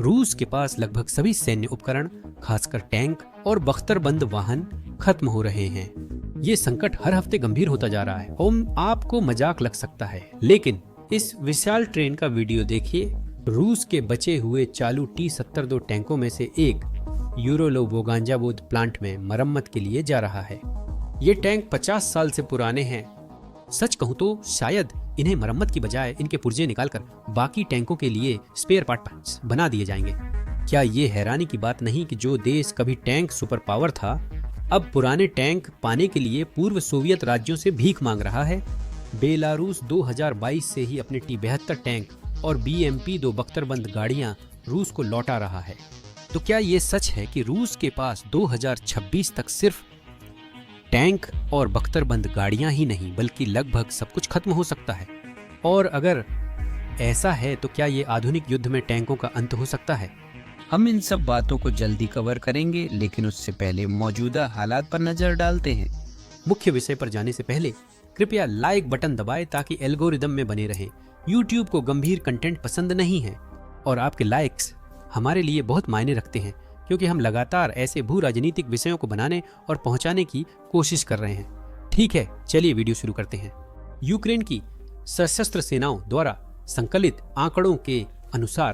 रूस के पास लगभग सभी सैन्य उपकरण, खासकर टैंक और बख्तरबंद वाहन खत्म हो रहे हैं। ये संकट हर हफ्ते गंभीर होता जा रहा है और आपको मजाक लग सकता है, लेकिन इस विशाल ट्रेन का वीडियो देखिए। रूस के बचे हुए चालू T-72 टैंकों में से एक यूरोलोवोगांजावोद प्लांट में मरम्मत के लिए जा रहा है। ये टैंक 50 साल से पुराने हैं। सच कहूं तो शायद इन्हें मरम्मत की बजाय इनके पुर्जे निकालकर बाकी टैंकों के लिए स्पेयर पार्ट्स बना दिए जाएंगे। क्या ये हैरानी की बात नहीं कि जो देश कभी टैंक सुपर पावर था, अब पुराने टैंक पाने के लिए पूर्व सोवियत राज्यों से भीख मांग रहा है। बेलारूस 2022 से ही अपने T-72 टैंक और BMP-2 बख्तरबंद गाड़ियां रूस को लौटा रहा है। तो क्या ये सच है कि रूस के पास 2026 तक सिर्फ टैंक और बख्तरबंद गाड़ियां ही नहीं बल्कि लगभग सब कुछ खत्म हो सकता है? और अगर ऐसा है तो क्या ये आधुनिक युद्ध में टैंकों का अंत हो सकता है? हम इन सब बातों को जल्दी कवर करेंगे, लेकिन उससे पहले मौजूदा हालात पर नजर डालते हैं। मुख्य विषय पर जाने से पहले कृपया लाइक बटन दबाएं ताकि एल्गोरिदम में बने रहें। YouTube को गंभीर कंटेंट पसंद नहीं है और आपके लाइक्स हमारे लिए बहुत मायने रखते हैं, क्योंकि हम लगातार ऐसे भू राजनीतिक विषयों को बनाने और पहुंचाने की कोशिश कर रहे हैं। ठीक है, चलिए वीडियो शुरू करते हैं। यूक्रेन की सशस्त्र सेनाओं द्वारा संकलित आंकड़ों के अनुसार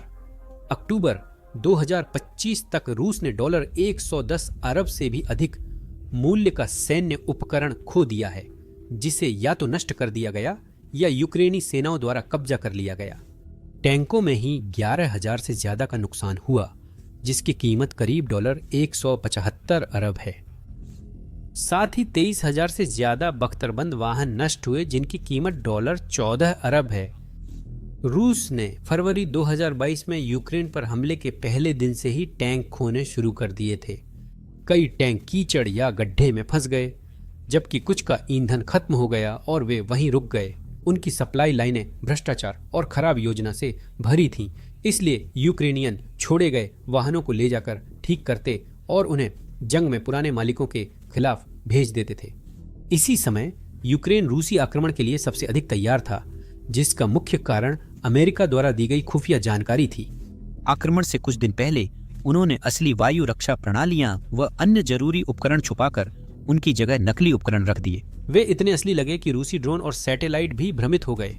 अक्टूबर 2025 तक रूस ने $110 अरब से भी अधिक मूल्य का सैन्य उपकरण खो दिया है, जिसे या तो नष्ट कर दिया गया या यूक्रेनी सेनाओं द्वारा कब्जा कर लिया गया। टैंकों में ही 11,000 से ज्यादा का नुकसान हुआ, जिसकी कीमत करीब $175 अरब है। साथ ही 23,000 से ज्यादा बख्तरबंद वाहन नष्ट हुए, जिनकी कीमत $14 अरब है। रूस ने फरवरी 2022 में यूक्रेन पर हमले के पहले दिन से ही टैंक खोने शुरू कर दिए थे। कई टैंक कीचड़ या गड्ढे में फंस गए, जबकि कुछ का ईंधन खत्म हो गया और वे वहीं रुक गए। उनकी सप्लाई लाइनें भ्रष्टाचार और खराब योजना से भरी थीं, इसलिए यूक्रेनियन छोड़े गए वाहनों को ले जाकर ठीक करते और उन्हें जंग में पुराने मालिकों के खिलाफ भेज देते थे। इसी समय यूक्रेन रूसी आक्रमण के लिए सबसे अधिक तैयार था, जिसका मुख्य कारण अमेरिका द्वारा दी गई खुफिया जानकारी थी। आक्रमण से कुछ दिन पहले उन्होंने असली वायु रक्षा प्रणालियां व अन्य जरूरी उपकरण छुपाकर उनकी जगह नकली उपकरण रख दिए। वे इतने असली लगे कि रूसी ड्रोन और सैटेलाइट भी भ्रमित हो गए।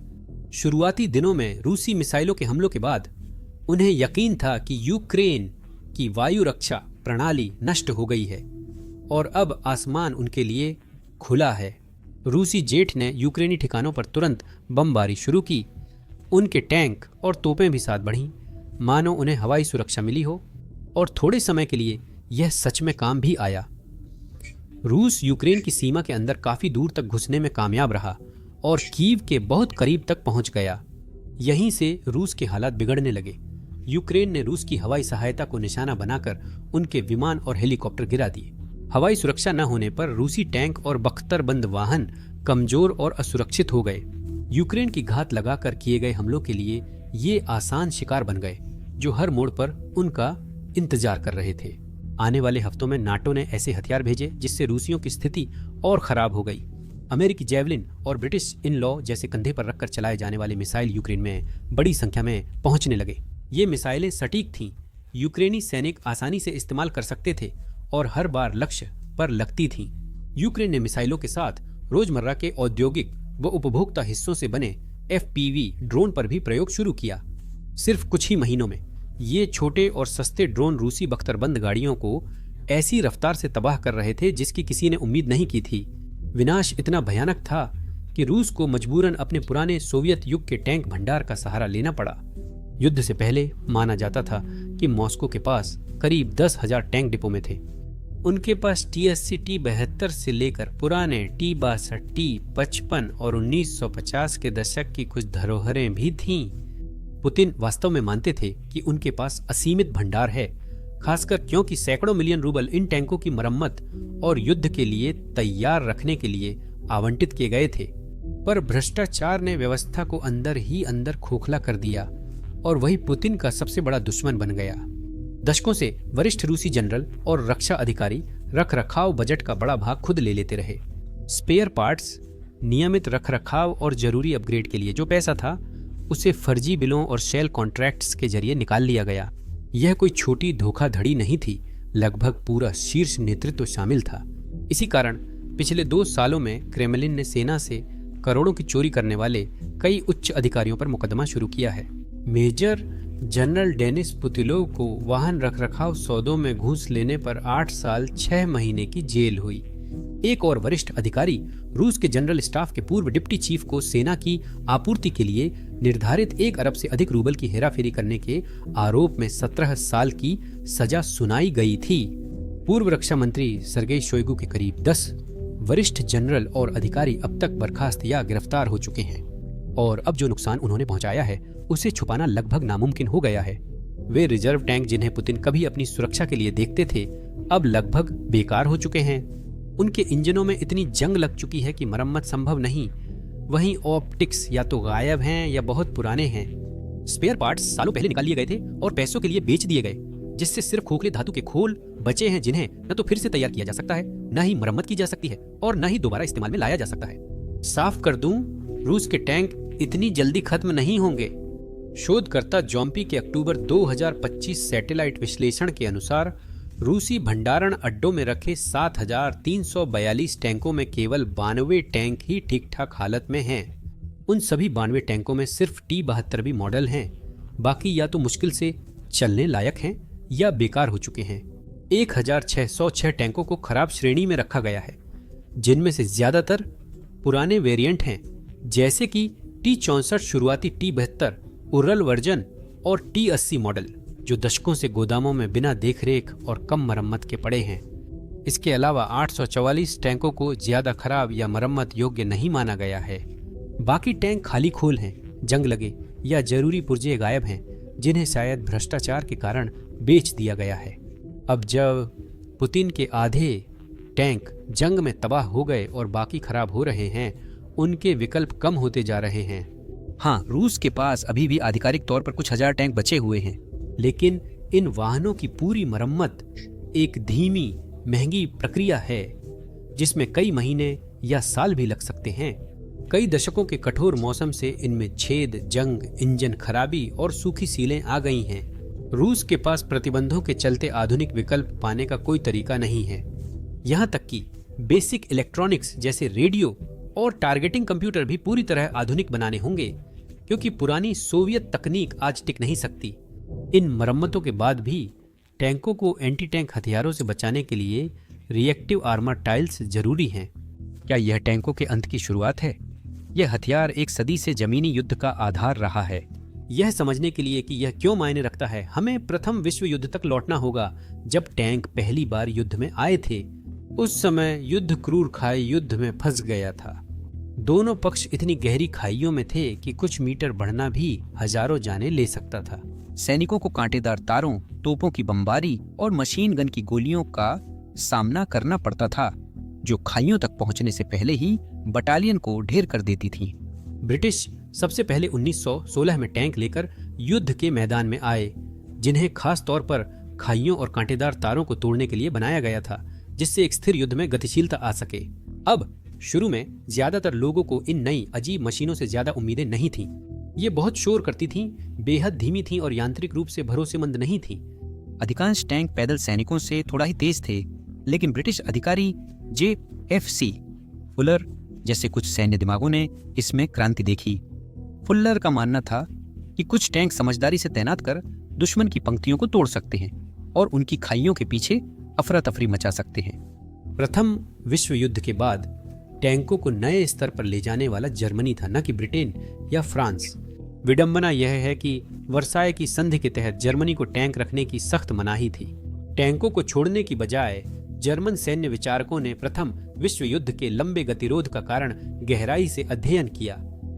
शुरुआती दिनों में रूसी मिसाइलों के हमलों के बाद उन्हें यकीन था कि यूक्रेन की वायु रक्षा प्रणाली नष्ट हो गई है और अब आसमान उनके लिए खुला है। रूसी जेट ने यूक्रेनी ठिकानों पर तुरंत बमबारी शुरू की। उनके टैंक और तोपें भी साथ बढ़ीं, मानो उन्हें हवाई सुरक्षा मिली हो, और थोड़े समय के लिए यह सच में काम भी आया। रूस यूक्रेन की सीमा के अंदर काफी दूर तक घुसने में कामयाब रहा और कीव के बहुत करीब तक पहुंच गया। यहीं से रूस के हालात बिगड़ने लगे। यूक्रेन ने रूस की हवाई सहायता को निशाना बनाकर उनके विमान और हेलीकॉप्टर गिरा दिए। हवाई सुरक्षा न होने पर रूसी टैंक और बख्तरबंद वाहन कमजोर और असुरक्षित हो गए। यूक्रेन की घात लगाकर किए गए हमलों के लिए ये आसान शिकार बन गए, जो हर मोड़ पर उनका इंतजार कर रहे थे। आने वाले हफ्तों में नाटो ने ऐसे हथियार भेजे जिससे रूसियों की स्थिति और खराब हो गई। अमेरिकी जैवलिन और ब्रिटिश इन लॉ जैसे कंधे पर रखकर चलाए जाने वाले मिसाइल यूक्रेन में बड़ी संख्या में पहुंचने लगे। ये मिसाइलें सटीक थीं, यूक्रेनी सैनिक आसानी से इस्तेमाल कर सकते थे और हर बार लक्ष्य पर लगती थीं। यूक्रेन ने मिसाइलों के साथ रोजमर्रा के औद्योगिक व उपभोक्ता हिस्सों से बने FPV ड्रोन पर भी प्रयोग शुरू किया। सिर्फ कुछ ही महीनों में ये छोटे और सस्ते ड्रोन रूसी बख्तरबंद गाड़ियों को ऐसी रफ्तार से तबाह कर रहे थे जिसकी किसी ने उम्मीद नहीं की थी। विनाश इतना भयानक था कि रूस को मजबूरन अपने पुराने सोवियत युग के टैंक भंडार का सहारा लेना पड़ा। युद्ध से पहले माना जाता था कि मॉस्को के पास करीब 10,000 टैंक डिपो में थे। उनके पास TSC T-72 से लेकर पुराने T-62, T-55 और 1950 के दशक की कुछ धरोहरें भी थीं। पुतिन वास्तव में मानते थे कि उनके पास असीमित भंडार है, खासकर क्योंकि सैकड़ों मिलियन रूबल इन टैंकों की मरम्मत और युद्ध के लिए तैयार रखने के लिए आवंटित किए गए थे। पर भ्रष्टाचार ने व्यवस्था को अंदर ही अंदर खोखला कर दिया और वही पुतिन का सबसे बड़ा दुश्मन बन गया। दशकों से वरिष्ठ रूसी जनरल और रक्षा अधिकारी रखरखाव बजट का बड़ा भाग खुद ले लेते रहे। स्पेयर पार्ट्स, नियमित रखरखाव और जरूरी अपग्रेड के लिए जो पैसा था उसे फर्जी बिलों और शेल कॉन्ट्रैक्ट्स के जरिए निकाल लिया गया। यह कोई छोटी धोखाधड़ी नहीं थी, लगभग पूरा शीर्ष नेतृत्व शामिल था। इसी कारण पिछले 2 सालों में क्रेमलिन ने सेना से करोड़ों की चोरी करने वाले कई उच्च अधिकारियों पर मुकदमा शुरू किया है। मेजर जनरल डेनिस पुतिलोव को वाहन रखरखाव सौदों में घूस लेने पर 8 साल 6 महीने की जेल हुई। एक और वरिष्ठ अधिकारी रूस के जनरल स्टाफ के पूर्व डिप्टी चीफ को सेना की आपूर्ति के लिए निर्धारित 1 अरब से अधिक रूबल की हेराफेरी करने के आरोप में 17 साल की सजा सुनाई गई थी। पूर्व रक्षा मंत्री सर्गेई शोइगु के करीब 10 वरिष्ठ जनरल और अधिकारी अब तक बर्खास्त या गिरफ्तार हो चुके हैं और अब जो नुकसान उन्होंने पहुंचाया है उसे छुपाना लगभग नामुमकिन हो गया है। वे रिजर्व टैंक जिन्हें पुतिन कभी अपनी सुरक्षा के लिए देखते थे अब लगभग बेकार हो चुके हैं। उनके इंजनों में इतनी जंग लग चुकी है कि मरम्मत संभव नहीं। वहीं ऑप्टिक्स या तो गायब हैं या बहुत पुराने हैं। स्पेयर पार्ट्स सालों पहले निकाल लिए गए थे और पैसों के लिए बेच दिए गए, जिससे सिर्फ खोखले धातु के खोल बचे हैं जिन्हें न तो फिर से तैयार किया जा सकता है, न ही मरम्मत की जा सकती है और न ही दोबारा इस्तेमाल में लाया जा सकता है। साफ कर दूं, रूस के टैंक इतनी जल्दी खत्म नहीं होंगे। शोधकर्ता जॉम्पी के अक्टूबर 2025 सैटेलाइट विश्लेषण के अनुसार रूसी भंडारण अड्डों में रखे 7,342 टैंकों में केवल 92 टैंक ही ठीक ठाक हालत में हैं। उन सभी 92 टैंकों में सिर्फ T-72 मॉडल हैं, बाकी या तो मुश्किल से चलने लायक हैं या बेकार हो चुके हैं। 1,606 टैंकों को खराब श्रेणी में रखा गया है, जिनमें से ज्यादातर पुराने वेरिएंट हैं, जैसे कि T-64 शुरुआती T-72 उर्ल वर्जन और T-80 मॉडल, जो दशकों से गोदामों में बिना देखरेख और कम मरम्मत के पड़े हैं। इसके अलावा 844 टैंकों को ज्यादा खराब या मरम्मत योग्य नहीं माना गया है। बाकी टैंक खाली खोल हैं, जंग लगे या जरूरी पुर्जे गायब हैं, जिन्हें शायद भ्रष्टाचार के कारण बेच दिया गया है। अब जब पुतिन के आधे टैंक जंग में तबाह हो गए और बाकी खराब हो रहे हैं, उनके विकल्प कम होते जा रहे हैं। हाँ, रूस के पास अभी भी आधिकारिक तौर पर कुछ हजार टैंक बचे हुए हैं, लेकिन इन वाहनों की पूरी मरम्मत एक धीमी महंगी प्रक्रिया है, जिसमें कई महीने या साल भी लग सकते हैं। कई दशकों के कठोर मौसम से इनमें छेद, जंग, इंजन खराबी और सूखी सीलें आ गई हैं। रूस के पास प्रतिबंधों के चलते आधुनिक विकल्प पाने का कोई तरीका नहीं है। यहाँ तक कि बेसिक इलेक्ट्रॉनिक्स जैसे रेडियो और टारगेटिंग कंप्यूटर भी पूरी तरह आधुनिक बनाने होंगे, क्योंकि पुरानी सोवियत तकनीक आज टिक नहीं सकती। इन मरम्मतों के बाद भी टैंकों को एंटी टैंक हथियारों से बचाने के लिए रिएक्टिव आर्मर टाइल्स जरूरी हैं। क्या यह टैंकों के अंत की शुरुआत है? यह हथियार एक सदी से जमीनी युद्ध का आधार रहा है। यह समझने के लिए कि यह क्यों मायने रखता है, हमें प्रथम विश्व युद्ध तक लौटना होगा, जब टैंक पहली बार युद्ध में आए थे। उस समय युद्ध क्रूर खाई युद्ध में फंस गया था। दोनों पक्ष इतनी गहरी खाइयों में थे कि कुछ मीटर बढ़ना भी हजारों जानें ले सकता था। सैनिकों को कांटेदार तारों, तोपों की बमबारी और मशीन गन की गोलियों का सामना करना पड़ता था, जो खाइयों तक पहुंचने से पहले ही बटालियन को ढेर कर देती थी। ब्रिटिश सबसे पहले 1916 में टैंक लेकर युद्ध के मैदान में आए, जिन्हें खास तौर पर खाइयों और कांटेदार तारों को तोड़ने के लिए बनाया गया था, जिससे एक स्थिर युद्ध में गतिशीलता आ सके। अब शुरू में ज्यादातर लोगों को इन नई अजीब मशीनों से ज्यादा उम्मीदें नहीं थीं। ये बहुत शोर करती थीं, बेहद धीमी थीं और यांत्रिक रूप से भरोसेमंद नहीं थीं। अधिकांश टैंक पैदल सैनिकों से थोड़ा ही तेज थे, लेकिन ब्रिटिश अधिकारी JFC फुलर जैसे कुछ सैन्य दिमागों ने इसमें क्रांति देखी। फुल्लर का मानना था कि कुछ टैंक समझदारी से तैनात कर दुश्मन की पंक्तियों को तोड़ सकते हैं और उनकी खाइयों के पीछे अफरा तफरी मचा सकते हैं। प्रथम विश्व युद्ध के बाद टैंकों को नए स्तर पर ले जाने वाला जर्मनी था, न कि ब्रिटेन या फ्रांस। विडंबना यह है कि वर्साय की संधि के तहत जर्मनी को टैंक रखने की सख्त मनाही थी। टैंकों को छोड़ने की बजाय जर्मन सैन्य विचारकों ने प्रथम विश्व युद्ध के लंबे गतिरोध का कारण गहराई से अध्ययन किया।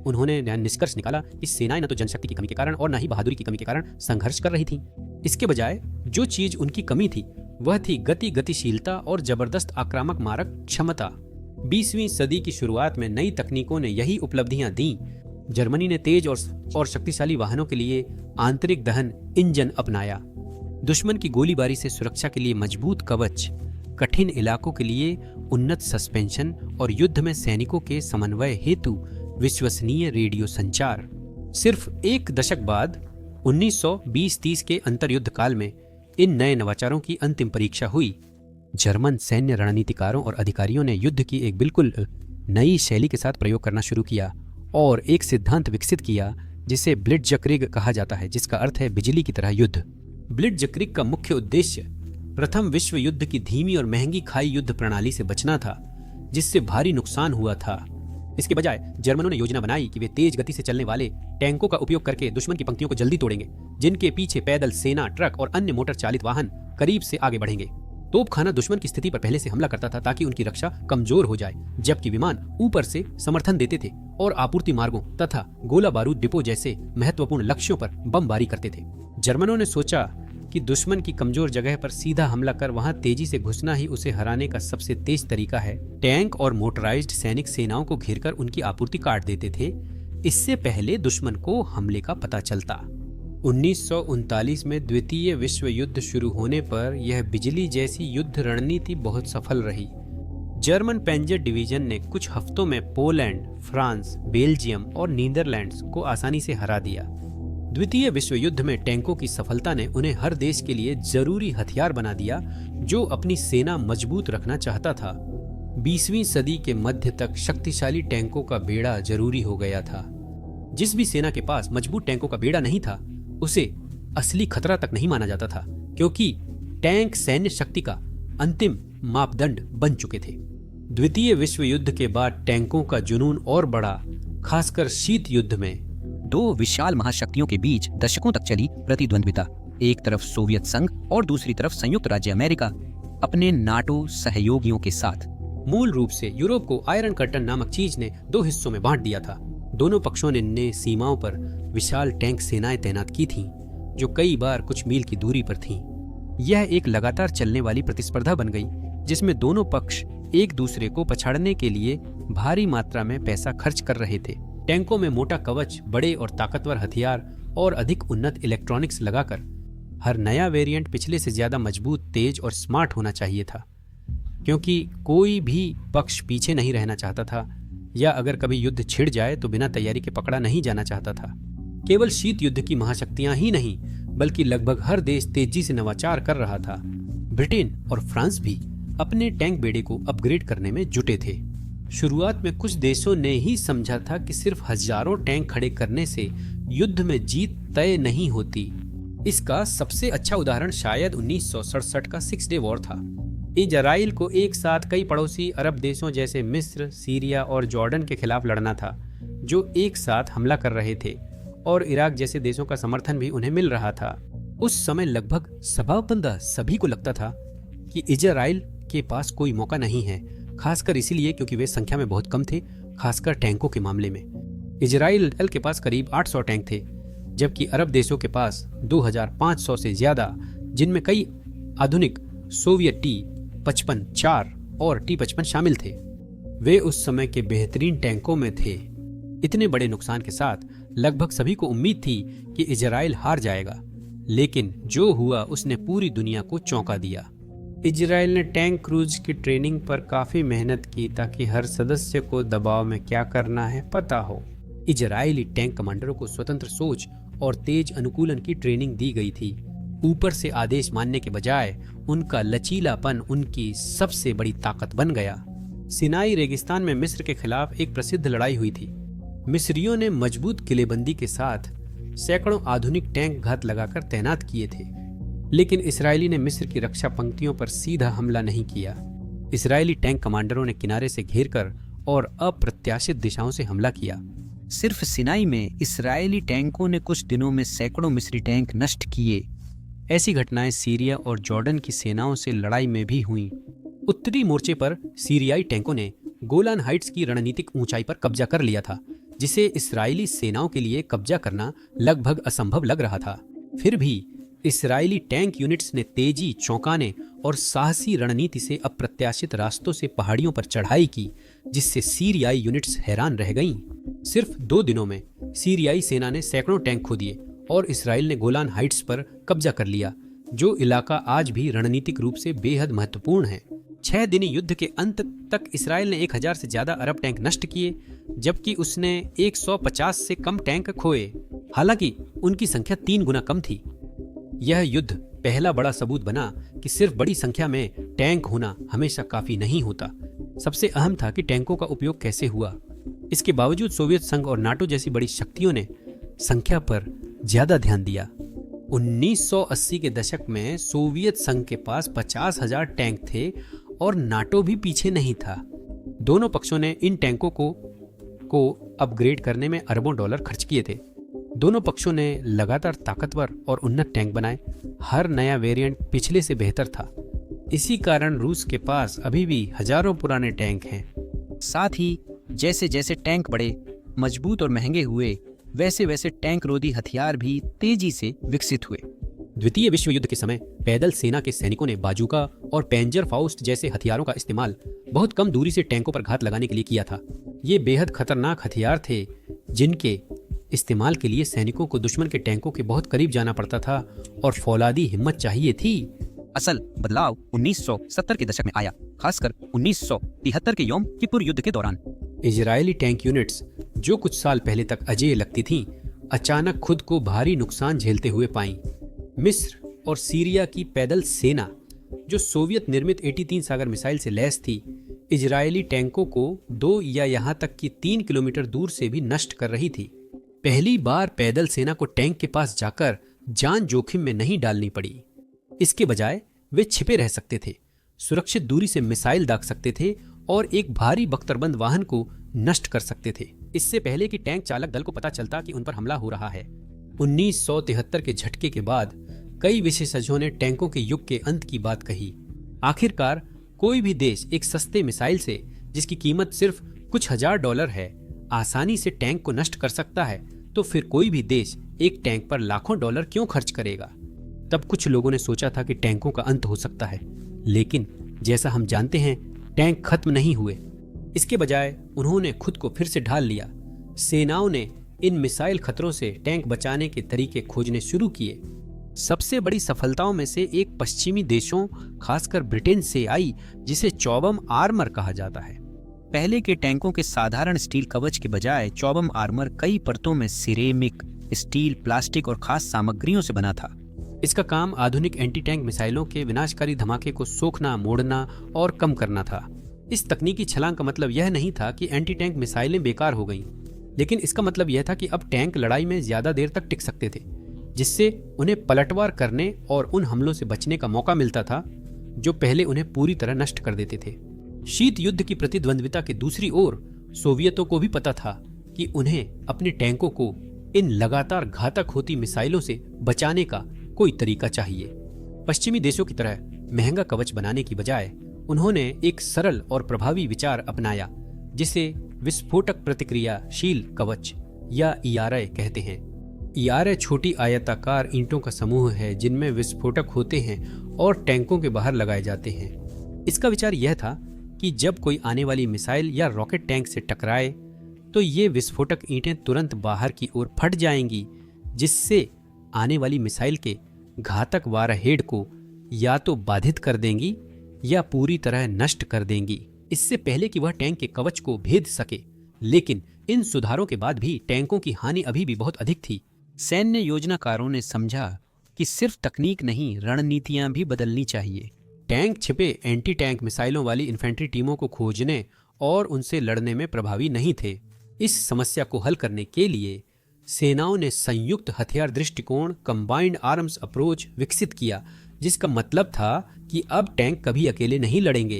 उन्होंने निष्कर्ष निकाला कि सेनाएं न तो जनशक्ति की कमी के कारण और न ही बहादुरी की कमी के कारण संघर्ष कर रही थीं। इसके बजाय जो चीज उनकी कमी थी वह थी गतिशीलता और जबरदस्त आक्रामक मारक क्षमता। 20वीं सदी की शुरुआत में नई तकनीकों ने यही उपलब्धियां दी। जर्मनी ने तेज और शक्तिशाली वाहनों के लिए आंतरिक दहन इंजन अपनाया, दुश्मन की गोलीबारी से सुरक्षा के लिए मजबूत कवच, कठिन इलाकों के लिए उन्नत सस्पेंशन और युद्ध में सैनिकों के समन्वय हेतु विश्वसनीय रेडियो संचार। सिर्फ एक दशक बाद 1920-30 के अंतर्युद्ध काल में इन नए नवाचारों की अंतिम परीक्षा हुई। जर्मन सैन्य रणनीतिकारों और अधिकारियों ने युद्ध की एक बिल्कुल नई शैली के साथ प्रयोग करना शुरू किया और एक सिद्धांत विकसित किया जिसे ब्लिट्जक्रिग कहा जाता है, जिसका अर्थ है बिजली की तरह युद्ध। ब्लिट्जक्रिग का मुख्य उद्देश्य प्रथम विश्व युद्ध की धीमी और महंगी खाई युद्ध प्रणाली से बचना था, जिससे भारी नुकसान हुआ था। इसके बजाय जर्मनों ने योजना बनाई कि वे तेज गति से चलने वाले टैंकों का उपयोग करके दुश्मन की पंक्तियों को जल्दी तोड़ेंगे, जिनके पीछे पैदल सेना, ट्रक और अन्य मोटर चालित वाहन करीब से आगे बढ़ेंगे। तोपखाना दुश्मन की स्थिति पर पहले से हमला करता था ताकि उनकी रक्षा कमजोर हो जाए, जबकि विमान ऊपर से समर्थन देते थे और आपूर्ति मार्गों तथा गोला बारूद डिपो जैसे महत्वपूर्ण लक्ष्यों पर बमबारी करते थे। जर्मनों ने सोचा कि दुश्मन की कमजोर जगह पर सीधा हमला कर वहां तेजी से घुसना ही उसे हराने का सबसे तेज तरीका है। टैंक और मोटराइज्ड सैनिक सेनाओं को घेरकर उनकी आपूर्ति काट देते थे, इससे पहले दुश्मन को हमले का पता चलता। 1939 में द्वितीय विश्व युद्ध शुरू होने पर यह बिजली जैसी युद्ध रणनीति बहुत सफल रही। जर्मन पेंजर डिवीजन ने कुछ हफ्तों में पोलैंड, फ्रांस, बेल्जियम और नीदरलैंड्स को आसानी से हरा दिया। द्वितीय विश्व युद्ध में टैंकों की सफलता ने उन्हें हर देश के लिए जरूरी हथियार बना दिया जो अपनी सेना मजबूत रखना चाहता था। 20वीं सदी के मध्य तक शक्तिशाली टैंकों का बेड़ा जरूरी हो गया था। जिस भी सेना के पास मजबूत टैंकों का बेड़ा नहीं था उसे असली खतरा तक नहीं माना जाता था, क्योंकि टैंक सैन्य शक्ति का अंतिम मापदंड बन चुके थे। द्वितीय विश्व युद्ध के बाद टैंकों का जुनून और बढ़ा, खासकर शीत युद्ध में। दो विशाल महाशक्तियों के बीच दशकों तक चली प्रतिद्वंद्विता, एक तरफ सोवियत संघ और दूसरी तरफ संयुक्त राज्य अमेरिका अपने नाटो सहयोगियों के साथ। मूल रूप से यूरोप को आयरन कर्टन नामक चीज ने दो हिस्सों में बांट दिया था। दोनों पक्षों ने सीमाओं पर विशाल टैंक सेनाएं तैनात की थीं, जो कई बार कुछ मील की दूरी पर थीं। यह एक लगातार चलने वाली प्रतिस्पर्धा बन गई, जिसमें दोनों पक्ष एक दूसरे को पछाड़ने के लिए भारी मात्रा में पैसा खर्च कर रहे थे। टैंकों में मोटा कवच, बड़े और ताकतवर हथियार और अधिक उन्नत इलेक्ट्रॉनिक्स लगाकर हर नया वेरिएंट पिछले से ज्यादा मजबूत, तेज और स्मार्ट होना चाहिए था, क्योंकि कोई भी पक्ष पीछे नहीं रहना चाहता था, या अगर कभी युद्ध छिड़ जाए तो बिना तैयारी के पकड़ा नहीं जाना चाहता था। केवल शीत युद्ध की महाशक्तियां ही नहीं, बल्कि लगभग हर देश तेजी से नवाचार कर रहा था। ब्रिटेन और फ्रांस भी अपने टैंक बेड़े को अपग्रेड करने में जुटे थे। शुरुआत में कुछ देशों ने ही समझा था कि सिर्फ हजारों टैंक खड़े करने से युद्ध में जीत तय नहीं होती। इसका सबसे अच्छा उदाहरण शायद 1967 का 6 डे वॉर था। इजराइल को एक साथ कई पड़ोसी अरब देशों जैसे मिस्र, सीरिया और जॉर्डन के खिलाफ लड़ना था, जो एक साथ हमला कर रहे थे, और इराक जैसे देशों का समर्थन भी उन्हें मिल रहा था। उस समय लगभग सबाबंदा सभी को लगता था कि इजराइल के पास कोई मौका नहीं है, खासकर इसीलिए क्योंकि वे संख्या में बहुत कम थे, खासकर टैंकों के मामले में। इजराइल के पास करीब 800 टैंक थे, जबकि अरब देशों के पास 2500 से ज्यादा, जिनमें कई आधुनिक सोवियत T-55-4 और T-55 शामिल थे। वे उस समय के बेहतरीन टैंकों में थे। इतने बड़े नुकसान के साथ लगभग सभी को उम्मीद थी कि इजराइल हार जाएगा, लेकिन जो हुआ उसने पूरी दुनिया को चौंका दिया। इजराइल ने टैंक क्रूज की ट्रेनिंग पर काफी मेहनत की ताकि हर सदस्य को दबाव में क्या करना है पता हो। इजरायली टैंक कमांडरों को स्वतंत्र सोच और तेज अनुकूलन की ट्रेनिंग दी गई थी। ऊपर से आदेश मानने के बजाय उनका लचीलापन उनकी सबसे बड़ी ताकत बन गया। सिनाई रेगिस्तान में मिस्र के खिलाफ एक प्रसिद्ध लड़ाई हुई थी। मिस्रियों ने मजबूत किलेबंदी के साथ सैकड़ों आधुनिक टैंक घात लगाकर तैनात किए थे, लेकिन इजरायली ने मिस्र की रक्षा पंक्तियों पर सीधा हमला नहीं किया। इजरायली टैंक कमांडरों ने किनारे से घेरकर और अप्रत्याशित दिशाओं से हमला किया। सिर्फ सिनाई में इजरायली टैंकों ने कुछ दिनों में सैकड़ों मिस्री टैंक नष्ट किए। ऐसी घटनाएं सीरिया और जॉर्डन की सेनाओं से लड़ाई में भी हुईं। उत्तरी मोर्चे पर सीरियाई टैंकों ने गोलान हाइट्स की रणनीतिक ऊंचाई पर कब्जा कर लिया था, जिसे इस्राएली सेनाओं के लिए कब्जा करना लगभग असंभव लग रहा था। फिर भी इस्राएली टैंक यूनिट्स ने तेजी, चौंकाने और साहसी रणनीति से अप्रत्याशित रास्तों से पहाड़ियों पर चढ़ाई की, जिससे सीरियाई यूनिट्स हैरान रह गईं। सिर्फ 2 दिनों में सीरियाई सेना ने सैकड़ों टैंक खो दिए और इस्राएल ने गोलान हाइट्स पर कब्जा कर लिया, जो इलाका आज भी रणनीतिक रूप से बेहद महत्वपूर्ण है। 6 दिनी युद्ध के अंत तक इसराइल ने 1000 से ज्यादा अरब टैंक नष्ट किए, जबकि उसने 150 से कम टैंक खोए। हालांकि उनकी संख्या 3 गुना कम थी। यह युद्ध पहला बड़ा सबूत बना कि सिर्फ बड़ी संख्या में टैंक होना हमेशा काफी नहीं होता। सबसे अहम था कि टैंकों का उपयोग कैसे हुआ। इसके बावजूद सोवियत संघ और नाटो जैसी बड़ी शक्तियों ने संख्या पर ज्यादा ध्यान दिया। 1980 के दशक में सोवियत संघ के पास 50,000 टैंक थे और नाटो भी पीछे नहीं था। दोनों पक्षों ने इन टैंकों को अपग्रेड करने में अरबों डॉलर खर्च किए थे। दोनों पक्षों ने लगातार ताकतवर और उन्नत टैंक बनाए। हर नया वेरिएंट पिछले से बेहतर था। इसी कारण रूस के पास अभी भी हजारों पुराने टैंक हैं। साथ ही जैसे जैसे टैंक बड़े, मजबूत और महंगे हुए, वैसे वैसे टैंक रोधी हथियार भी तेजी से विकसित हुए। द्वितीय विश्व युद्ध के समय पैदल सेना के सैनिकों ने बाजूका और पेंजर फाउस्ट जैसे हथियारों का इस्तेमाल बहुत कम दूरी से टैंकों पर घात लगाने के लिए किया था। ये बेहद खतरनाक हथियार थे जिनके इस्तेमाल के लिए सैनिकों को दुश्मन के टैंकों के बहुत करीब जाना पड़ता था और फौलादी हिम्मत चाहिए थी। असल बदलाव 1970 के दशक में आया, खासकर 1973 के यौम किपुर युद्ध के दौरान। इजरायली टैंक यूनिट्स जो कुछ साल पहले तक अजेय लगती थीं, अचानक खुद को भारी नुकसान झेलते हुए पाईं। मिस्र और सीरिया की पैदल सेना जो सोवियत निर्मित 83 सागर मिसाइल से लैस थी, इजरायली टैंकों को 2 या यहां तक कि 3 किलोमीटर दूर से भी नष्ट कर रही थी। पहली बार पैदल सेना को टैंक के पास जाकर जान जोखिम में नहीं डालनी पड़ी। इसके बजाय वे छिपे रह सकते थे, सुरक्षित दूरी से मिसाइल दाग सकते थे और एक भारी बख्तरबंद वाहन को नष्ट कर सकते थे, इससे पहले कि टैंक चालक दल को पता चलता कि उन पर हमला हो रहा है। 1973 के झटके के बाद कई विशेषज्ञों ने टैंकों के युग के अंत की बात कही। आखिरकार कोई भी देश एक सस्ते मिसाइल से, जिसकी कीमत सिर्फ कुछ हजार डॉलर है, आसानी से टैंक को नष्ट कर सकता है, तो फिर कोई भी देश एक टैंक पर लाखों डॉलर क्यों खर्च करेगा? तब कुछ लोगों ने सोचा था कि टैंकों का अंत हो सकता है, लेकिन जैसा हम जानते हैं टैंक खत्म नहीं हुए। इसके बजाय उन्होंने खुद को फिर से ढाल लिया। सेनाओं ने इन मिसाइल खतरों से टैंक बचाने के तरीके खोजने शुरू किए। सबसे बड़ी सफलताओं में से एक पश्चिमी देशों, खासकर ब्रिटेन से आई, जिसे चौबम आर्मर कहा जाता है। पहले के टैंकों के साधारण स्टील कवच के बजाय चौबम आर्मर कई परतों में सिरेमिक, स्टील, प्लास्टिक और खास सामग्रियों से बना था। इसका काम आधुनिक एंटी टैंक मिसाइलों के विनाशकारी धमाके को सोखना, मोड़ना और कम करना था। इस तकनीकी छलांग का मतलब यह नहीं था कि एंटी टैंक मिसाइलें बेकार हो गईं, लेकिन इसका मतलब यह था कि अब टैंक लड़ाई में ज्यादा देर तक टिक सकते थे, जिससे उन्हें पलटवार करने और उन हमलों से बचने का मौका मिलता था जो पहले उन्हें पूरी तरह नष्ट कर देते थे। शीत युद्ध की प्रतिद्वंद्विता के दूसरी ओर सोवियतों को भी पता था कि उन्हें अपने टैंकों को इन लगातार घातक होती मिसाइलों से बचाने का कोई तरीका चाहिए। पश्चिमी देशों की तरह महंगा कवच बनाने की बजाय उन्होंने एक सरल और प्रभावी विचार अपनाया, जिसे विस्फोटक प्रतिक्रियाशील कवच या ERI कहते हैं। ERI छोटी आयताकार ईंटों का समूह है जिनमें विस्फोटक होते हैं और टैंकों के बाहर लगाए जाते हैं। इसका विचार यह था कि जब कोई आने वाली मिसाइल या रॉकेट टैंक से टकराए तो ये विस्फोटक ईंटें तुरंत बाहर की ओर फट जाएंगी, जिससे आने वाली मिसाइल के घातक वारहेड को या तो बाधित कर देंगी या पूरी तरह नष्ट कर देंगी, इससे पहले कि वह टैंक के कवच को भेद सके। लेकिन इन सुधारों के बाद भी टैंकों की हानि अभी भी बहुत अधिक थी। सैन्य योजनाकारों ने समझा कि सिर्फ तकनीक नहीं, रणनीतियां भी बदलनी चाहिए। टैंक छिपे एंटी टैंक मिसाइलों वाली इन्फेंट्री टीमों को खोजने और उनसे लड़ने में प्रभावी नहीं थे। इस समस्या को हल करने के लिए सेनाओं ने संयुक्त हथियार दृष्टिकोण, कंबाइंड आर्म्स अप्रोच विकसित किया, जिसका मतलब था कि अब टैंक कभी अकेले नहीं लड़ेंगे।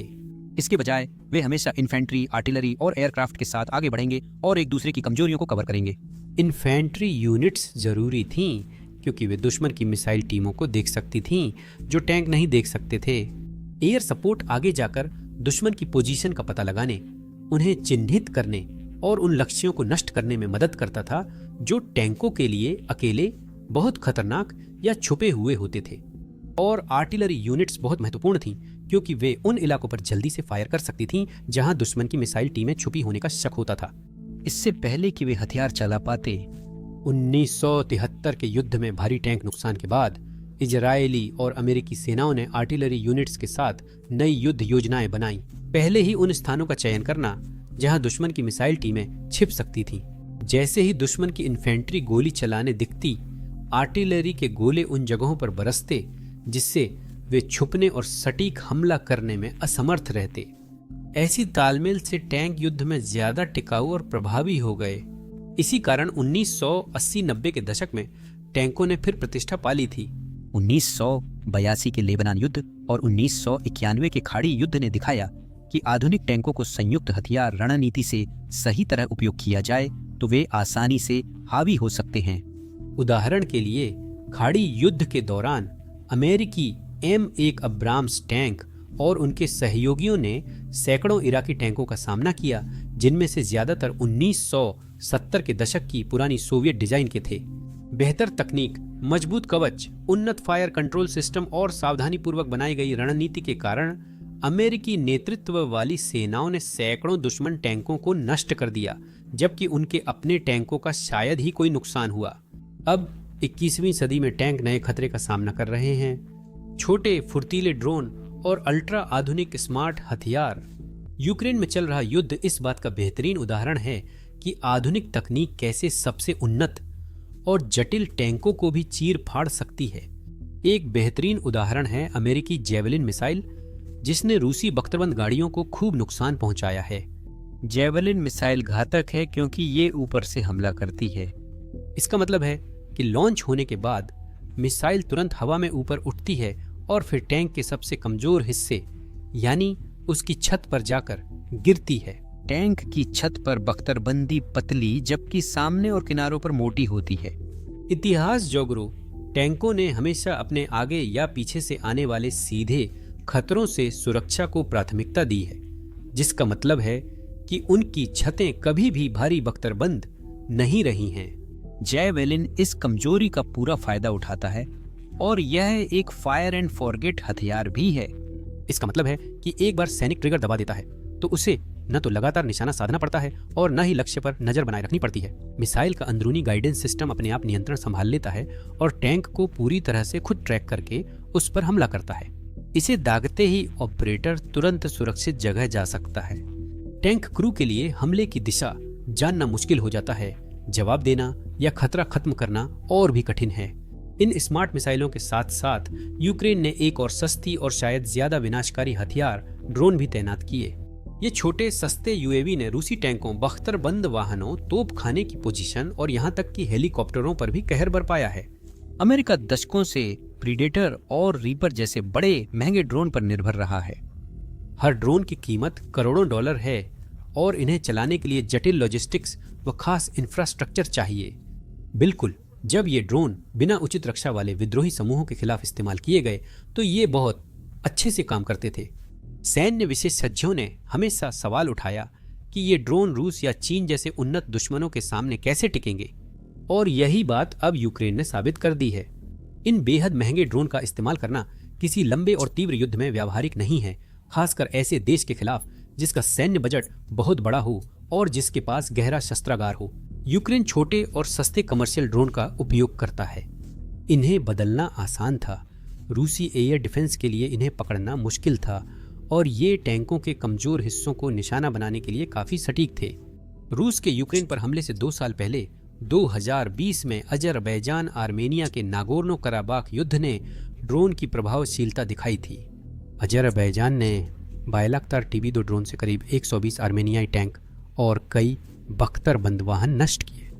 इसके बजाय वे हमेशा इन्फेंट्री, आर्टिलरी और एयरक्राफ्ट के साथ आगे बढ़ेंगे और एक दूसरे की कमजोरियों को कवर करेंगे। इन्फेंट्री यूनिट्स जरूरी थीं क्योंकि वे दुश्मन की मिसाइल टीमों को देख सकती थीं जो टैंक नहीं देख सकते थे। एयर सपोर्ट आगे जाकर दुश्मन की पोजीशन का पता लगाने, उन्हें चिन्हित करने और उन लक्ष्यों को नष्ट करने में मदद करता था जो टैंकों के लिए अकेले बहुत खतरनाक या छुपे हुए होते थे। और आर्टिलरी यूनिट्स बहुत महत्वपूर्ण थीं क्योंकि वे उन इलाकों पर जल्दी से फायर कर सकती थीं जहां दुश्मन की मिसाइल टीमें छुपी होने का शक होता था। इससे पहले कि वे हथियार चला पाते, 1973 के युद्ध में भारी टैंक नुकसान के बाद इजरायली और अमेरिकी सेनाओं ने आर्टिलरी यूनिट्स के साथ नई युद्ध योजनाएं बनाई। पहले ही उन स्थानों का चयन करना जहां दुश्मन की मिसाइल टीमें छिप सकती थीं। जैसे ही दुश्मन की इन्फेंट्री गोली चलाने दिखती, आर्टिलरी के गोले उन जगहों पर बरसते जिससे वे छुपने और सटीक हमला करने में असमर्थ रहते। ऐसी तालमेल से टैंक युद्ध में ज्यादा टिकाऊ और प्रभावी हो गए। इसी कारण 1980-90 के दशक में टैंकों ने फिर प्रतिष्ठा पा ली थी। 1982 के लेबनान युद्ध और 1991 के खाड़ी युद्ध ने दिखाया कि आधुनिक टैंकों को संयुक्त हथियार रणनीति से सही तरह उपयोग किया जाए तो वे आसानी से हावी हो सकते हैं। उदाहरण के लिए खाड़ी युद्ध के दौरान अमेरिकी M1 अब्राम्स टैंक और उनके सहयोगियों ने सैकड़ों इराकी टैंकों का सामना किया, जिनमें से ज्यादातर 1970 के दशक की पुरानी सोवियत डिजाइन के थे। बेहतर तकनीक, मजबूत कवच, उन्नत फायर कंट्रोल सिस्टम और सावधानीपूर्वक बनाई गई रणनीति के कारण अमेरिकी नेतृत्व वाली सेनाओं ने सैकड़ों दुश्मन टैंकों को नष्ट कर दिया, जबकि उनके अपने टैंकों का शायद ही कोई नुकसान हुआ। अब 21वीं सदी में टैंक नए खतरे का सामना कर रहे हैं। छोटे फुर्तीले ड्रोन और अल्ट्रा आधुनिक स्मार्ट हथियार। यूक्रेन में चल रहा युद्ध इस बात का बेहतरीन उदाहरण है कि आधुनिक तकनीक कैसे सबसे उन्नत और जटिल टैंकों को भी चीर फाड़ सकती है। एक बेहतरीन उदाहरण है अमेरिकी जेवलिन मिसाइल, जिसने रूसी बख्तरबंद गाड़ियों को खूब नुकसान पहुंचाया है। जेवलिन मिसाइल घातक है क्योंकि ये ऊपर से हमला करती है। इसका मतलब है कि लॉन्च होने के बाद मिसाइल तुरंत हवा में ऊपर उठती है और फिर टैंक के सबसे कमजोर हिस्से यानी उसकी छत पर जाकर गिरती है। टैंक की छत पर बख्तरबंदी पतली जबकि सामने और किनारों पर मोटी होती है। इतिहास जोगरो टैंकों ने हमेशा अपने आगे या पीछे से आने वाले सीधे खतरों से सुरक्षा को प्राथमिकता दी है, जिसका मतलब है कि उनकी छतें कभी भी भारी बख्तरबंद नहीं रही हैं। जेवेलिन इस कमजोरी का पूरा फायदा उठाता है और यह एक फायर एंड फॉरगेट हथियार भी है। इसका मतलब है कि एक बार सैनिक ट्रिगर दबा देता है तो उसे न तो लगातार निशाना साधना पड़ता है और न ही लक्ष्य पर नजर बनाए रखनी पड़ती है। मिसाइल का अंदरूनी गाइडेंस सिस्टम अपने आप नियंत्रण संभाल लेता है और टैंक को पूरी तरह से खुद ट्रैक करके उस पर हमला करता है। इसे दागते ही ऑपरेटर तुरंत सुरक्षित जगह जा सकता है। टैंक क्रू के लिए हमले की दिशा जानना मुश्किल हो जाता है, जवाब देना या खतरा खत्म करना और भी कठिन है। इन स्मार्ट मिसाइलों के साथ साथ यूक्रेन ने एक और सस्ती और शायद ज्यादा विनाशकारी हथियार ड्रोन भी तैनात किए। ये छोटे सस्ते यूएवी ने रूसी टैंकों, बख्तरबंद वाहनों, तोपखाने की पोजीशन और यहाँ तक कि हेलीकॉप्टरों पर भी कहर बरपाया है। अमेरिका दशकों से प्रीडेटर और रीपर जैसे बड़े महंगे ड्रोन पर निर्भर रहा है। हर ड्रोन की कीमत करोड़ों डॉलर है और इन्हें चलाने के लिए जटिल लॉजिस्टिक्स व खास इंफ्रास्ट्रक्चर चाहिए। बिल्कुल, जब ये ड्रोन बिना उचित रक्षा वाले विद्रोही समूहों के खिलाफ इस्तेमाल किए गए तो ये बहुत अच्छे से काम करते थे। सैन्य विशेषज्ञों ने हमेशा सवाल उठाया कि ये ड्रोन रूस या चीन जैसे उन्नत दुश्मनों के सामने कैसे टिकेंगे, और यही बात अब यूक्रेन ने साबित कर दी है। इन बेहद महंगे ड्रोन का इस्तेमाल करना किसी लंबे और तीव्र युद्ध में व्यावहारिक नहीं है, खासकर ऐसे देश के खिलाफ जिसका सैन्य बजट बहुत बड़ा हो और जिसके पास गहरा शस्त्रागार हो। यूक्रेन छोटे और सस्ते कमर्शियल ड्रोन का उपयोग करता है। इन्हें बदलना आसान था। रूसी एयर डिफेंस के लिए इन्हें पकड़ना मुश्किल था और ये टैंकों के कमजोर हिस्सों को निशाना बनाने के लिए काफी सटीक थे। रूस के यूक्रेन पर हमले से 2 साल पहले 2020 में अजरबैजान आर्मेनिया के नागोर्नो कराबाख युद्ध ने ड्रोन की प्रभावशीलता दिखाई थी। अजरबैजान ने बायलाक्तार TB2 ड्रोन से करीब 120 आर्मेनियाई टैंक और कई बख्तरबंद वाहन नष्ट किए।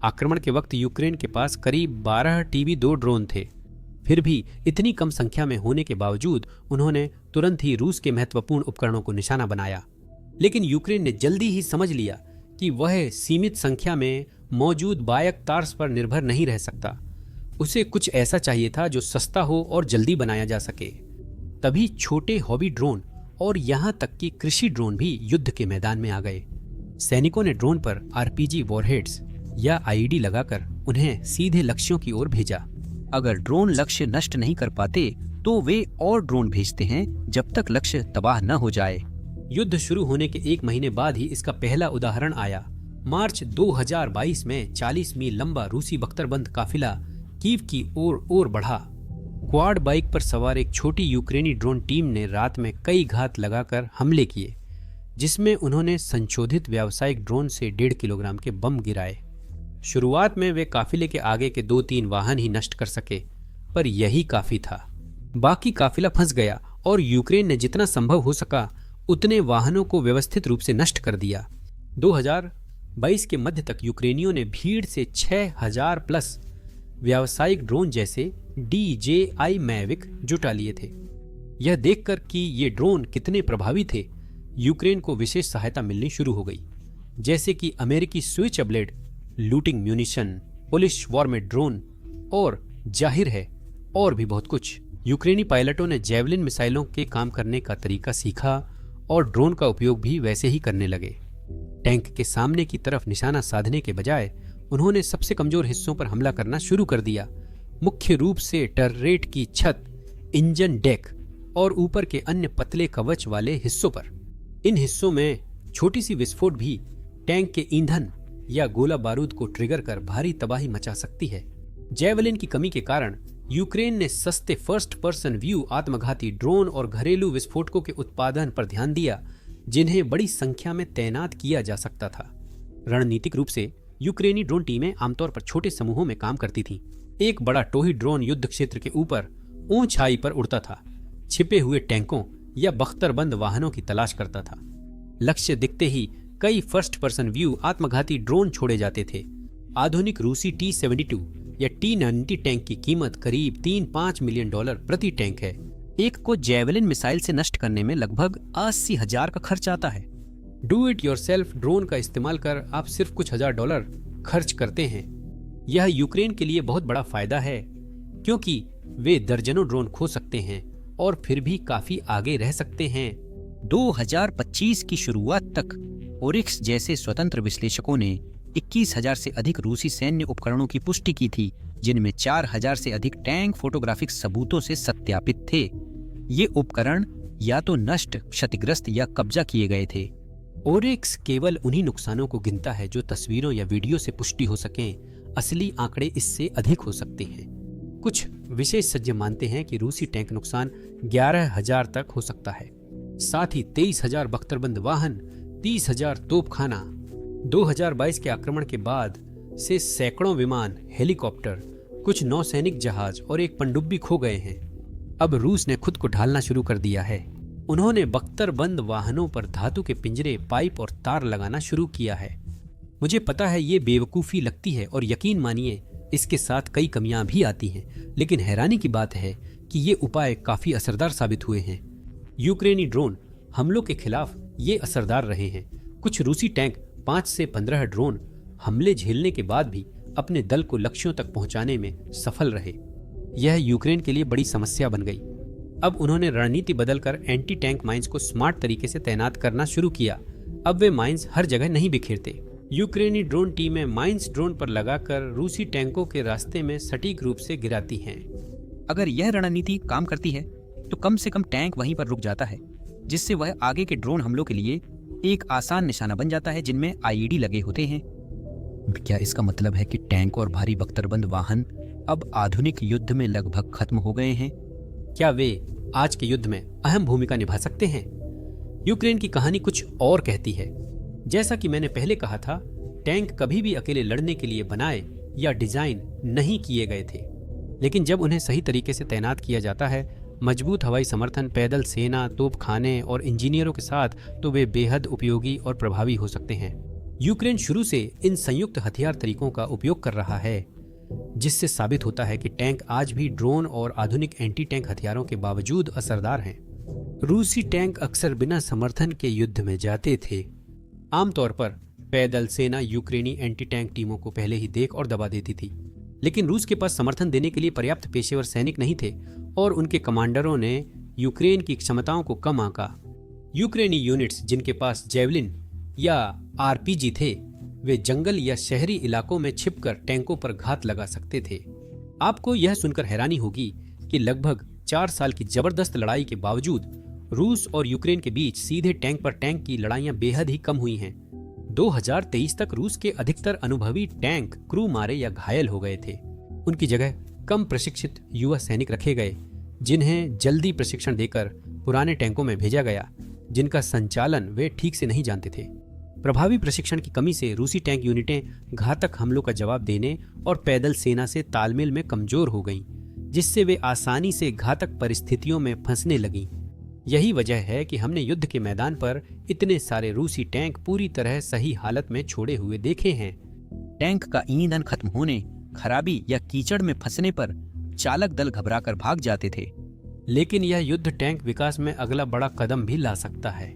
आक्रमण के वक्त यूक्रेन के पास करीब 12 TB2 ड्रोन थे। फिर भी इतनी कम संख्या में होने के बावजूद उन्होंने तुरंत ही रूस के महत्वपूर्ण उपकरणों को निशाना बनाया। लेकिन यूक्रेन ने जल्दी ही समझ लिया कि वह सीमित संख्या में मौजूद बायकतार्स पर निर्भर नहीं रह सकता। उसे कुछ ऐसा चाहिए था जो सस्ता हो और जल्दी बनाया जा सके। तभी छोटे हॉबी ड्रोन और यहाँ तक कि कृषि ड्रोन भी युद्ध के मैदान में आ गए। सैनिकों ने ड्रोन पर RPG वॉरहेड्स या IED लगाकर उन्हें सीधे लक्ष्यों की ओर भेजा। अगर ड्रोन लक्ष्य नष्ट नहीं कर पाते तो वे और ड्रोन भेजते हैं जब तक लक्ष्य तबाह न हो जाए। युद्ध शुरू होने के 1 महीने बाद ही इसका पहला उदाहरण आया। मार्च 2022 में 40 मील लंबा रूसी बख्तरबंद काफिला कीव की ओर बढ़ा। क्वाड बाइक पर सवार एक छोटी यूक्रेनी ड्रोन टीम ने रात में कई घात लगाकर हमले किए, जिसमें उन्होंने संशोधित व्यावसायिक ड्रोन से 1.5 किलोग्राम के बम गिराए। शुरुआत में वे काफिले के आगे के 2-3 वाहन ही नष्ट कर सके, पर यही काफी था। बाकी काफिला फंस गया और यूक्रेन ने जितना संभव हो सका उतने वाहनों को व्यवस्थित रूप से नष्ट कर दिया। 2022 के मध्य तक यूक्रेनियों ने भीड़ से 6000 प्लस व्यावसायिक ड्रोन जैसे DJI मैविक जुटा लिए थे। यह देखकर कि ये ड्रोन कितने प्रभावी थे, यूक्रेन को विशेष सहायता मिलनी शुरू हो गई, जैसे कि अमेरिकी स्विचब्लेड, लूटिंग म्यूनिशन, पोलिश वॉरमेट ड्रोन और जाहिर है और भी बहुत कुछ। यूक्रेनी पायलटों ने जेवलिन मिसाइलों के काम करने का तरीका सीखा और ड्रोन का उपयोग भी वैसे ही करने लगे। टैंक के सामने की तरफ निशाना साधने के बजाय उन्होंने सबसे कमजोर हिस्सों पर हमला करना शुरू कर दिया, मुख्य रूप से टर्रेट की छत, इंजन डेक और ऊपर के अन्य पतले कवच वाले हिस्सों पर। इन हिस्सों में छोटी सी विस्फोट भी टैंक के ईंधन या गोला बारूद को ट्रिगर कर भारी तबाही मचा सकती है। जेवलिन की कमी के कारण यूक्रेन ने सस्ते फर्स्ट पर्सन व्यू आत्मघाती ड्रोन और घरेलू विस्फोटकों के उत्पादन पर ध्यान दिया, जिन्हें बड़ी संख्या में तैनात किया जा सकता था। रणनीतिक रूप से यूक्रेनी ड्रोन टीमें आमतौर पर छोटे समूहों में काम करती थीं। एक बड़ा टोही ड्रोन युद्ध क्षेत्र के ऊपर ऊंचाई पर उड़ता था, छिपे हुए टैंकों या बख्तरबंद वाहनों की तलाश करता था। लक्ष्य दिखते ही कई फर्स्ट पर्सन व्यू आत्मघाती ड्रोन छोड़े जाते थे। आधुनिक रूसी T-72 या T-90 टैंक की कीमत करीब $3-5 मिलियन प्रति टैंक है। एक को जेवलिन मिसाइल से नष्ट करने में लगभग 80,000 का खर्च आता है। डू इट योरसेल्फ ड्रोन का इस्तेमाल कर आप सिर्फ कुछ $1000 खर्च करते हैं। यह यूक्रेन के लिए बहुत बड़ा फायदा है, क्योंकि वे दर्जनों ड्रोन खो सकते हैं और फिर भी काफी आगे रह सकते हैं। 2025 की शुरुआत तक ओरिक्स जैसे स्वतंत्र विश्लेषकों ने 21,000 से अधिक रूसी सैन्य उपकरणों की पुष्टि की थी, जिनमें 4,000 से अधिक टैंक फोटोग्राफिक सबूतों से सत्यापित थे। ये उपकरण या तो नष्ट, क्षतिग्रस्त या कब्जा किए गए थे। ओरिक्स केवल उन्हीं नुकसानों को गिनता है जो तस्वीरों या वीडियो से पुष्टि हो सकें। असली आंकड़े इससे अधिक हो सकते हैं। कुछ विशेषज्ञ मानते हैं कि रूसी टैंक नुकसान 11,000 तक हो सकता है। साथ ही 23,000 बख्तरबंद वाहन, 30,000 तोपखाना। 2022 के आक्रमण के बाद से सैकड़ों विमान, हेलीकॉप्टर, कुछ नौसैनिक जहाज और एक पनडुब्बी खो गए हैं। अब रूस ने खुद को ढालना शुरू कर दिया है। उन्होंने बख्तरबंद वाहनों पर धातु के पिंजरे, पाइप और तार लगाना शुरू किया है। मुझे पता है ये बेवकूफ़ी लगती है और यकीन मानिए इसके साथ कई कमियां भी आती हैं, लेकिन हैरानी की बात है कि ये उपाय काफ़ी असरदार साबित हुए हैं। यूक्रेनी ड्रोन हमलों के खिलाफ ये असरदार रहे हैं। कुछ रूसी टैंक 5 से 15 ड्रोन हमले झेलने के बाद भी अपने दल को लक्ष्यों तक पहुंचाने में सफल रहे। यह यूक्रेन के लिए बड़ी समस्या बन गई। अब उन्होंने रणनीति बदलकर एंटी टैंक माइंस को स्मार्ट तरीके से तैनात करना शुरू किया। अब वे माइंस हर जगह नहीं बिखेरते। यूक्रेनी ड्रोन टीमें माइंस ड्रोन पर लगाकर रूसी टैंकों के रास्ते में सटीक रूप से गिराती हैं। अगर यह रणनीति काम करती है तो कम से कम टैंक वहीं पर रुक जाता है, जिससे वह आगे के ड्रोन हमलों के लिए एक आसान निशाना बन जाता है जिनमें IED लगे होते हैं। क्या इसका मतलब है कि टैंक और भारी बख्तरबंद वाहन अब आधुनिक युद्ध में लगभग खत्म हो गए हैं? क्या वे आज के युद्ध में अहम भूमिका निभा सकते हैं? यूक्रेन की कहानी कुछ और कहती है। जैसा कि मैंने पहले कहा था, टैंक कभी भी अकेले लड़ने के लिए बनाए या डिजाइन नहीं किए गए थे, लेकिन जब उन्हें सही तरीके से तैनात किया जाता है, मजबूत हवाई समर्थन, पैदल सेना, तोपखाने और इंजीनियरों के साथ, तो वे बेहद उपयोगी और प्रभावी हो सकते हैं। यूक्रेन शुरू से इन संयुक्त हथियार तरीकों का उपयोग कर रहा है, जिससे साबित होता है कि टैंक आज भी ड्रोन और आधुनिक एंटी टैंक हथियारों के बावजूद असरदार हैं। रूसी टैंक अक्सर बिना समर्थन के युद्ध में जाते थे। आमतौर पर पैदल सेना यूक्रेनी एंटी टैंक टीमों को पहले ही देख और दबा देती थी, लेकिन रूस के पास समर्थन देने के लिए पर्याप्त पेशेवर सैनिक नहीं थे और उनके कमांडरों ने यूक्रेन की क्षमताओं को कम आंका। यूक्रेनी यूनिट्स जिनके पास जेवलिन या RPG थे, वे जंगल या शहरी इलाकों में छिपकर टैंकों पर घात लगा सकते थे। आपको यह सुनकर हैरानी होगी कि लगभग 4 साल की जबरदस्त लड़ाई के बावजूद रूस और यूक्रेन के बीच सीधे टैंक पर टैंक की लड़ाइयां बेहद ही कम हुई हैं। 2023 तक रूस के अधिकतर अनुभवी टैंक क्रू मारे या घायल हो गए थे। उनकी जगह कम प्रशिक्षित युवा सैनिक रखे गए, जिन्हें जल्दी प्रशिक्षण देकर पुराने टैंकों में भेजा गया, जिनका संचालन वे ठीक से नहीं जानते थे। प्रभावी प्रशिक्षण की कमी से रूसी टैंक यूनिटें घातक हमलों का जवाब देने और पैदल सेना से तालमेल में कमजोर हो गईं, जिससे वे आसानी से घातक परिस्थितियों में फंसने लगीं। यही वजह है कि हमने युद्ध के मैदान पर इतने सारे रूसी टैंक पूरी तरह सही हालत में छोड़े हुए देखे हैं। टैंक का ईंधन खत्म होने, खराबी या कीचड़ में फंसने पर चालक दल घबराकर भाग जाते थे। लेकिन यह युद्ध टैंक विकास में अगला बड़ा कदम भी ला सकता है।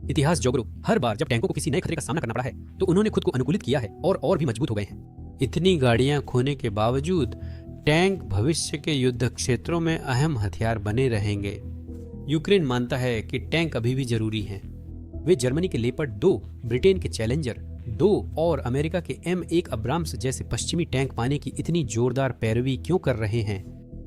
इतिहास जोगरो, हर बार जब टैंकों को किसी नए खतरे का सामना करना पड़ा है तो उन्होंने खुद को अनुकूलित किया है और भी मजबूत हो गए हैं। इतनी गाड़ियां खोने के बावजूद टैंक भविष्य के युद्ध क्षेत्रों में अहम हथियार बने रहेंगे। यूक्रेन मानता है कि टैंक अभी भी जरूरी हैं। वे जर्मनी के लेपर्ड 2, ब्रिटेन के चैलेंजर 2 और अमेरिका के M1 अब्राम्स जैसे पश्चिमी टैंक पाने की इतनी जोरदार पैरवी क्यों कर रहे हैं?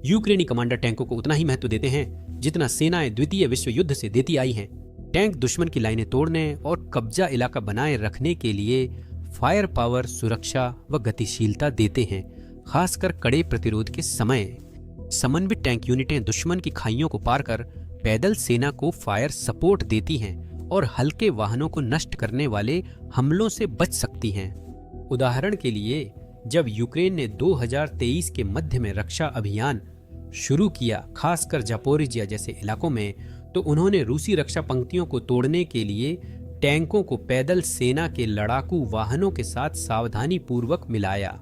यूक्रेनी कमांडर टैंकों को उतना ही महत्व देते हैं जितना सेनाएं द्वितीय विश्व युद्ध से देती आई हैं। टैंक दुश्मन की लाइनें तोड़ने और कब्जा इलाका बनाए रखने के लिए फायर पावर, सुरक्षा व गतिशीलता देते हैं, खासकर कड़े प्रतिरोध के समय। समन्वित टैंक यूनिटें दुश्मन की खाइयों को पार कर पैदल सेना को फायर सपोर्ट देती हैं और हल्के वाहनों को नष्ट करने वाले हमलों से बच सकती हैं। उदाहरण के लिए, जब यूक्रेन ने 2023 के मध्य में रक्षा अभियान शुरू किया, खासकर जापोरिजिया जैसे इलाकों में, तो उन्होंने रूसी रक्षा पंक्तियों को तोड़ने के लिए टैंकों को पैदल सेना के लड़ाकू वाहनों के साथ सावधानी पूर्वक मिलाया।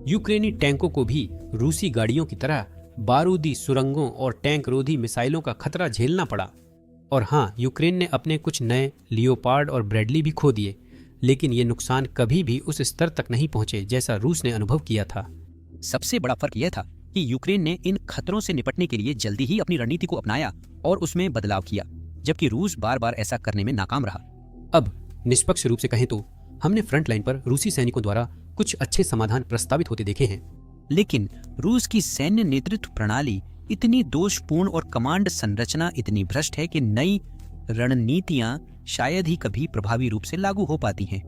यूक्रेनी टैंकों को भी रूसी गाड़ियों की तरह बारूदी सुरंगों और टैंक रोधी मिसाइलों का खतरा झेलना पड़ा। और हाँ, यूक्रेन ने अपने कुछ नए लियोपार्ड और ब्रैडली भी खो दिए, लेकिन ये नुकसान कभी भी उस स्तर तक नहीं पहुंचे जैसा रूस ने अनुभव किया था। सबसे बड़ा फर्क यह था कि यूक्रेन ने इन खतरों से निपटने के लिए जल्दी ही अपनी रणनीति को अपनाया और उसमें बदलाव किया, जबकि रूस बार बार ऐसा करने में नाकाम रहा। अब निष्पक्ष रूप से कहें तो हमने फ्रंट लाइन पर रूसी सैनिकों द्वारा कुछ अच्छे समाधान प्रस्तावित होते देखे हैं, लेकिन रूस की सैन्य नेतृत्व प्रणाली इतनी दोषपूर्ण और कमांड संरचना इतनी भ्रष्ट है कि नई रणनीतियां शायद ही कभी प्रभावी रूप से लागू हो पाती हैं।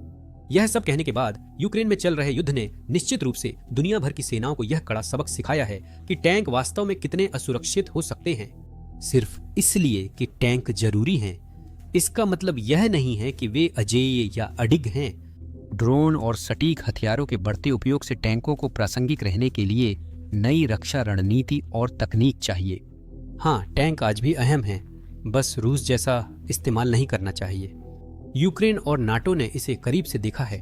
यह सब कहने के बाद यूक्रेन में चल रहे युद्ध ने निश्चित रूप से दुनिया भर की सेनाओं को यह कड़ा सबक सिखाया है कि टैंक वास्तव में कितने असुरक्षित हो सकते हैं। सिर्फ इसलिए कि टैंक जरूरी हैं, इसका मतलब यह नहीं है कि वे अजेय या अडिग हैं। ड्रोन और सटीक हथियारों के बढ़ते उपयोग से टैंकों को प्रासंगिक रहने के लिए नई रक्षा रणनीति और तकनीक चाहिए। हाँ, टैंक आज भी अहम हैं, बस रूस जैसा इस्तेमाल नहीं करना चाहिए। यूक्रेन और नाटो ने इसे करीब से देखा है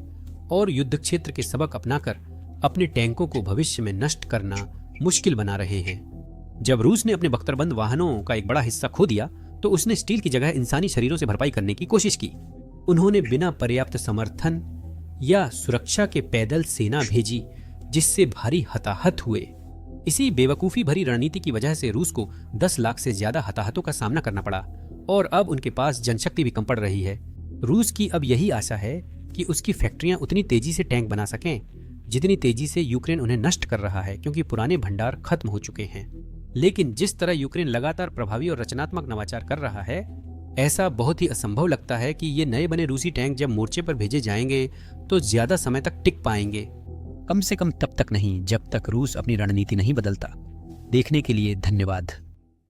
और युद्ध क्षेत्र के सबक अपनाकर अपने टैंकों को भविष्य में नष्ट करना मुश्किल बना रहे हैं। जब रूस ने अपने बख्तरबंद वाहनों का एक बड़ा हिस्सा खो दिया तो उसने स्टील की जगह इंसानी शरीरों से भरपाई करने की कोशिश की। उन्होंने बिना पर्याप्त समर्थन या सुरक्षा के पैदल सेना भेजी, जिससे भारी हताहत हुए। इसी बेवकूफ़ी भरी रणनीति की वजह से रूस को 10 लाख से ज्यादा हताहतों का सामना करना पड़ा और अब उनके पास जनशक्ति भी कम पड़ रही है। रूस की अब यही आशा है कि उसकी फैक्ट्रियां उतनी तेजी से टैंक बना सकें जितनी तेजी से यूक्रेन उन्हें नष्ट कर रहा है, क्योंकि पुराने भंडार खत्म हो चुके हैं। लेकिन जिस तरह यूक्रेन लगातार प्रभावी और रचनात्मक नवाचार कर रहा है, ऐसा बहुत ही असंभव लगता है कि ये नए बने रूसी टैंक जब मोर्चे पर भेजे जाएंगे तो ज्यादा समय तक टिक पाएंगे। कम से कम तब तक नहीं जब तक रूस अपनी रणनीति नहीं बदलता। देखने के लिए धन्यवाद।